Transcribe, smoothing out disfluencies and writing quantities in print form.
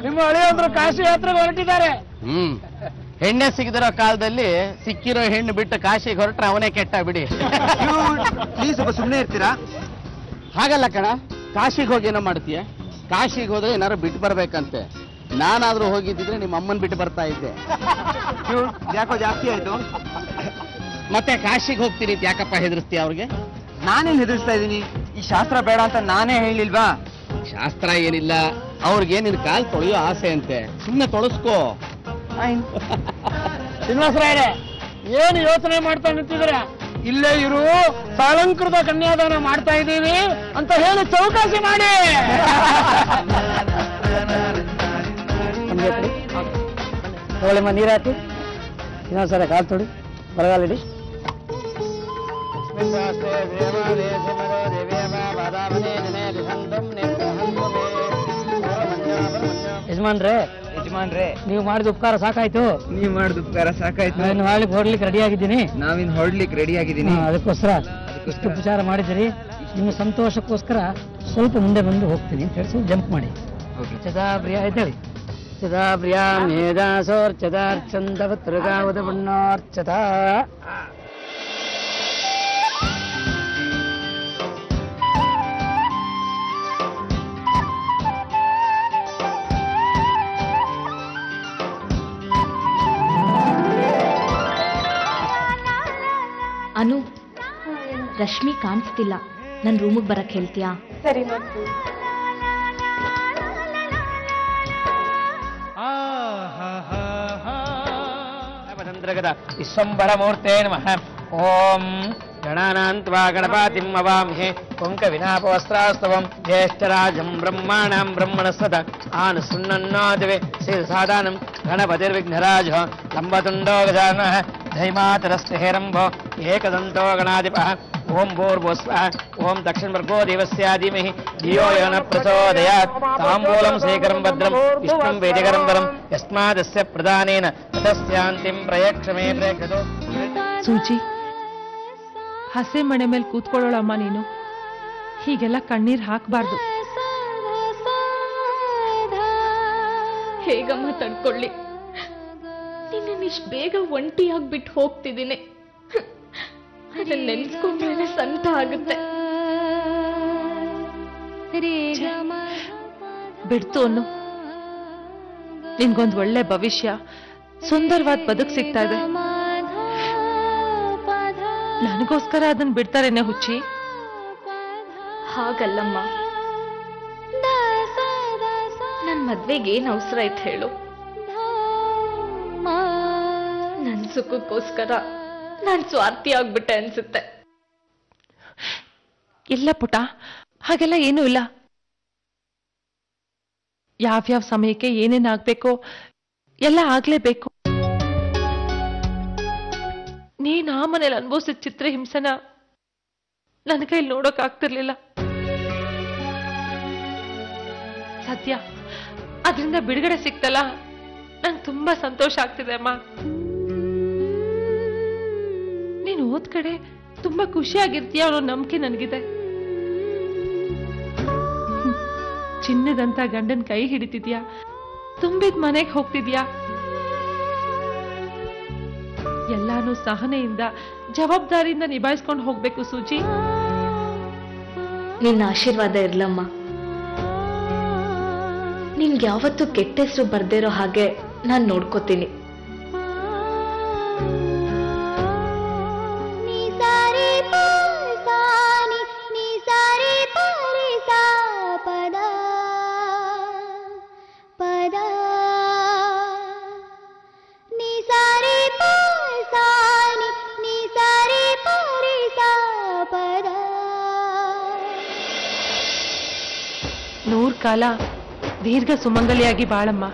ನಿಮ್ಮ ಹಳೆಯಂದ್ರು ಕಾಶಿ ಯಾತ್ರೆಗೆ ಹೊರಟಿದ್ದಾರೆ. ಹೆಣ್ಣೆ ಸಿಗದಿರೋ ಕಾಲದಲ್ಲಿ ಸಿಕ್ಕಿರೋ ಹೆಣ್ಣು ಬಿಟ್ಟು ಕಾಶಿಗೆ ಹೊರಟ್ರೆ ಅವನೇ ಕೆಟ್ಟ ಬಿಡಿ. ಸ್ವಲ್ಪ ಸುಮ್ಮನೆ ಇರ್ತೀರಾ? ಹಾಗಲ್ಲ ಕಣ, ಕಾಶಿಗೆ ಹೋಗಿ ಏನೋ ಮಾಡ್ತೀಯ? ಕಾಶಿಗೆ ಹೋದ್ರೆ ಏನಾರು ಬಿಟ್ಟು ಬರ್ಬೇಕಂತೆ. ನಾನಾದ್ರೂ ಹೋಗಿದ್ದಿದ್ರೆ ನಿಮ್ಮ ಅಮ್ಮನ್ ಬಿಟ್ಟು ಬರ್ತಾ ಇದ್ದೆ. ಯಾಕೋ ಜಾಸ್ತಿ ಆಯ್ತು. ಮತ್ತೆ ಕಾಶಿಗೆ ಹೋಗ್ತೀನಿ ಯಾಕಪ್ಪ ಹೆದರ್ಸ್ತೀಯ ಅವ್ರಿಗೆ? ನಾನೇನ್ ಹೆದರ್ಸ್ತಾ ಇದ್ದೀನಿ? ಈ ಶಾಸ್ತ್ರ ಬೇಡ ಅಂತ ನಾನೇ ಹೇಳಿಲ್ವಾ? ಶಾಸ್ತ್ರ ಏನಿಲ್ಲ, ಅವ್ರಿಗೆ ನಿನ್ ಕಾಲ್ ತೊಳೆಯೋ ಆಸೆ ಅಂತೆ, ಸುಮ್ಮನೆ ತೊಳಸ್ಕೋ. ಶ್ರೀನಿವಾಸರಾಯರೇ, ಏನು ಯೋಚನೆ ಮಾಡ್ತಾ ನಿಂತಿದ್ರ? ಇಲ್ಲೇ ಇರು, ಸಾಲಂಕೃತ ಕನ್ಯಾದಾನ ಮಾಡ್ತಾ ಇದ್ದೀವಿ ಅಂತ ಹೇಳಿ ಚೌಕಾಸಿ ಮಾಡಿ. ತಗೊಳ್ಳಿಮ್ಮ, ನೀರು ಹಾಕಿ. ಶ್ರೀನಿವಾಸರ ಕಾಲು ತೊಡಿ, ಬರಗಾಲಿಡಿ. ಯಜಮಾನ್ರೆ, ನೀವು ಮಾಡಿದ ಉಪಕಾರ ಸಾಕಾಯ್ತು. ನೀವು ಮಾಡಿದ ಉಪಕಾರ ಸಾಕಾಯ್ತು. ನಾನು ಹೊರಡ್ಲಿಕ್ಕೆ ರೆಡಿ ಆಗಿದ್ದೀನಿ. ನಾವಿನ್ ಹೊರಡ್ಲಿಕ್ಕೆ ರೆಡಿ ಆಗಿದ್ದೀನಿ. ಅದಕ್ಕೋಸ್ಕರ ಇಷ್ಟು ಉಪಚಾರ ಮಾಡಿದಿರಿ. ನಿಮ್ಮ ಸಂತೋಷಕ್ಕೋಸ್ಕರ ಸ್ವಲ್ಪ ಮುಂದೆ ಬಂದು ಹೋಗ್ತೀನಿ ಅಂತ ಹೇಳಿ ಜಂಪ್ ಮಾಡಿ. ಚದಾಬ್ರಿಯ ಇದ್ದೇಳಿ. ಚದಾಬ್ರಿಯ ಮೇಧಾಸೋರ್ಚದಾರ್ಚಂದವತೃಗಾವದ ಬಣ್ಣಾರ್ಚದ. ಅನು, ರಶ್ಮಿ ಕಾಣಿಸ್ತಿಲ್ಲ. ನನ್ನ ರೂಮಿಗೆ ಬರಕ್ಕೆ ಹೇಳ್ತೀಯಾ? ಸರಿ. ವಿಶ್ವಂಬರ ಮೂರ್ತೆ ನಮಃ. ಓಂ ಗಣಾನಾಂತ್ವಾ ಗಣಪತಿಂ ಅವಾಮಹೇ. ಓಂ ಕವಿನಾಪವಸ್ತ್ರಾಸ್ತವಂ ಜ್ಯೇಷ್ಠರಾಜಂ ಬ್ರಹ್ಮಾಣಾಂ ಬ್ರಹ್ಮಣಸ್ಪದ ಆನುಸೃಣ್ಣನ್ನಾದಿವೆ ಶ್ರೀಸಾದಾನಂ ಗಣಪತಿರ್ವಿಘ್ನರಾಜ ಲಂಬತುಂಡೋ ಗಜಾನನಃ ಧೈಮಾತರಸ್ಥಿರೇರಂಭೋ ಏಕದಂತೋ ಗಣಾಧಿಪಃ. ಓಂ ಭೂರ್ಭುವಸ್ವಃ. ಓಂ ದಕ್ಷಿಣವರ್ಗೋ ದೇವಸ್ಯ ಧೀಮಹಿ ಧಿಯೋ ಯೋ ನ ಪ್ರಚೋದಯಾತ್. ತಾಂಬೂಲಂ ಶೇಖರಂ ಭದ್ರಂ ವಿಷ್ಣುಂ ವೇದಿಕರಂ ವರಂ ಯಸ್ಮಾದಸ್ಯ ಪ್ರದಾನೇನ ತಸ್ಯಾಂತಿಂ ಪ್ರಯಕ್ಷಮೇ ಪ್ರೇಕ್ಷತೋ. ಸೂಜಿ, ಹಸೆ ಮಣೆ ಮೇಲೆ ಕೂತ್ಕೊಳ್ಳೋಳಮ್ಮ ನೀನು. ಹೀಗೆಲ್ಲ ಕಣ್ಣೀರ್ ಹಾಕಬಾರ್ದು. ಹೇಗಮ್ಮ ತಡ್ಕೊಳ್ಳಿ? ನಿನ್ನಿಷ್ಟು ಬೇಗ ಒಂಟಿಯಾಗ್ಬಿಟ್ಟು ಹೋಗ್ತಿದ್ದೀನಿ. ಅದನ್ನ ನೆನ್ಸ್ಕೊಂಡ್ರೆ ಸಂತ ಆಗುತ್ತೆ. ಬಿಡ್ತು ಅನ್ನು. ನಿನ್ಗೊಂದು ಒಳ್ಳೆ ಭವಿಷ್ಯ, ಸುಂದರವಾದ ಬದುಕು ಸಿಗ್ತಾ ಇದೆ. ನನಗೋಸ್ಕರ ಅದನ್ನ ಬಿಡ್ತಾರೇನೆ ಹುಚ್ಚಿ? ಹಾಗಲ್ಲಮ್ಮ, ನನ್ ಮದ್ವೆಗೆ ಏನ್ ಅವಸರ ಐತೆ ಹೇಳು? ನನ್ ಸುಖಕ್ಕೋಸ್ಕರ ನಾನ್ ಸ್ವಾರ್ಥಿ ಆಗ್ಬಿಟ್ಟೆ ಅನ್ಸುತ್ತೆ. ಇಲ್ಲ ಪುಟ, ಹಾಗೆಲ್ಲ ಏನೂ ಇಲ್ಲ. ಯಾವ್ಯಾವ ಸಮಯಕ್ಕೆ ಏನೇನಾಗ್ಬೇಕೋ ಎಲ್ಲ ಆಗ್ಲೇಬೇಕು. ನೀನ್ ಆ ಮನೇಲಿ ಅನುಭವಿಸಿದ ಚಿತ್ರಹಿಂಸನ ನನ್ನ ಕೈಲಿ ನೋಡೋಕ್ ಆಗ್ತಿರ್ಲಿಲ್ಲ. ಸದ್ಯ ಅದರಿಂದ ಬಿಡುಗಡೆ ಸಿಕ್ತಲ್ಲ, ನಂಗೆ ತುಂಬಾ ಸಂತೋಷ ಆಗ್ತಿದೆ ಅಮ್ಮ. ನೀನು ಹೋದ್ ಕಡೆ ತುಂಬಾ ಖುಷಿಯಾಗಿರ್ತೀಯ ಅನ್ನೋ ನಂಬಿಕೆ ನನಗಿದೆ. ಚಿನ್ನದಂತ ಗಂಡನ್ ಕೈ ಹಿಡಿತಿದ್ಯಾ, ತುಂಬಿದ ಮನೆಗೆ ಹೋಗ್ತಿದ್ಯಾ. ಎಲ್ಲಾನು ಸಹನೆಯಿಂದ ಜವಾಬ್ದಾರಿಯಿಂದ ನಿಭಾಯಿಸ್ಕೊಂಡು ಹೋಗ್ಬೇಕು ಸೂಜಿ. ನಿನ್ನ ಆಶೀರ್ವಾದ ಇರ್ಲಮ್ಮ. ನಿನ್ಗೆ ಯಾವತ್ತೂ ಕೆಟ್ಟ ಹೆಸರು ಬರ್ದಿರೋ ಹಾಗೆ ನಾನ್ ನೋಡ್ಕೋತೀನಿ. ನೂರ್ ಕಾಲ ದೀರ್ಘ ಸುಮಂಗಲಿಯಾಗಿ ಬಾಳಮ್ಮ.